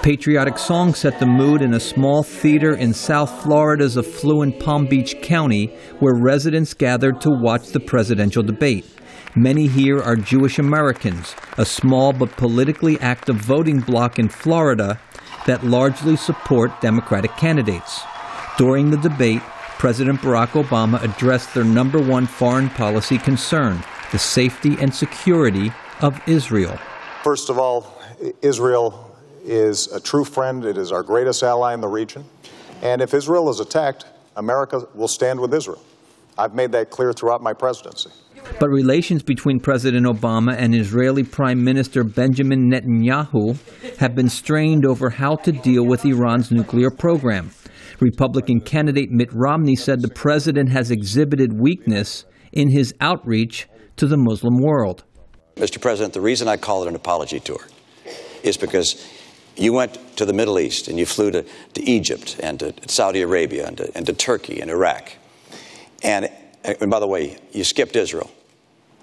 Patriotic songs set the mood in a small theater in South Florida's affluent Palm Beach County, where residents gathered to watch the presidential debate. Many here are Jewish Americans, a small but politically active voting bloc in Florida that largely support Democratic candidates. During the debate, President Barack Obama addressed their number one foreign policy concern, the safety and security of Israel. First of all, Israel is a true friend. It is our greatest ally in the region. And if Israel is attacked, America will stand with Israel. I've made that clear throughout my presidency. But relations between President Obama and Israeli Prime Minister Benjamin Netanyahu have been strained over how to deal with Iran's nuclear program. Republican candidate Mitt Romney said the president has exhibited weakness in his outreach to the Muslim world. Mr. President, the reason I call it an apology tour is because you went to the Middle East and you flew to Egypt and to Saudi Arabia and to Turkey and Iraq. And by the way, you skipped Israel,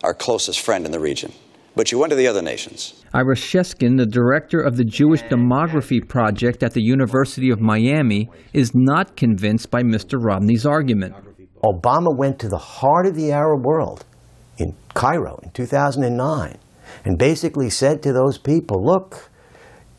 our closest friend in the region. But you went to the other nations. Ira Sheskin, the director of the Jewish Demography Project at the University of Miami, is not convinced by Mr. Romney's argument. Obama went to the heart of the Arab world in Cairo in 2009 and basically said to those people, look,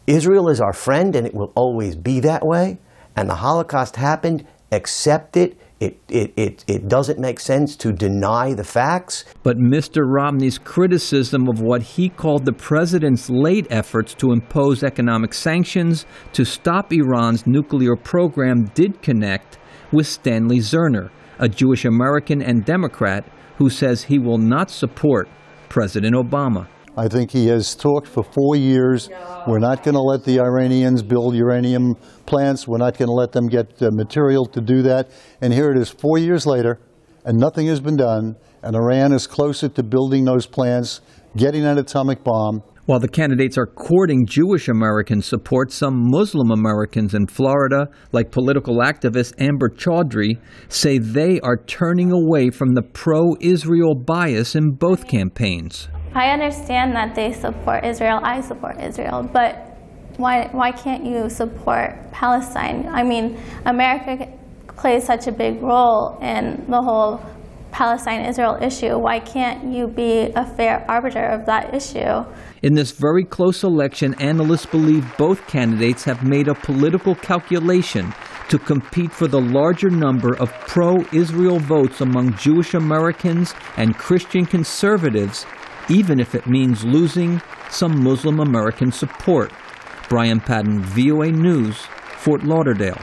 Israel is our friend and it will always be that way, and the Holocaust happened, accept it. It doesn't make sense to deny the facts. But Mr. Romney's criticism of what he called the president's late efforts to impose economic sanctions to stop Iran's nuclear program did connect with Stanley Zerner, a Jewish American and Democrat who says he will not support President Obama. I think he has talked for 4 years. We're not going to let the Iranians build uranium plants. We're not going to let them get material to do that. And here it is 4 years later, and nothing has been done, and Iran is closer to building those plants, getting an atomic bomb. While the candidates are courting Jewish American support, some Muslim Americans in Florida, like political activist Amber Chaudhry, say they are turning away from the pro-Israel bias in both campaigns. I understand that they support Israel, I support Israel, but why can't you support Palestine? I mean, America plays such a big role in the whole Palestine-Israel issue. Why can't you be a fair arbiter of that issue? In this very close election, analysts believe both candidates have made a political calculation to compete for the larger number of pro-Israel votes among Jewish Americans and Christian conservatives, even if it means losing some Muslim American support. Brian Padden, VOA News, Fort Lauderdale.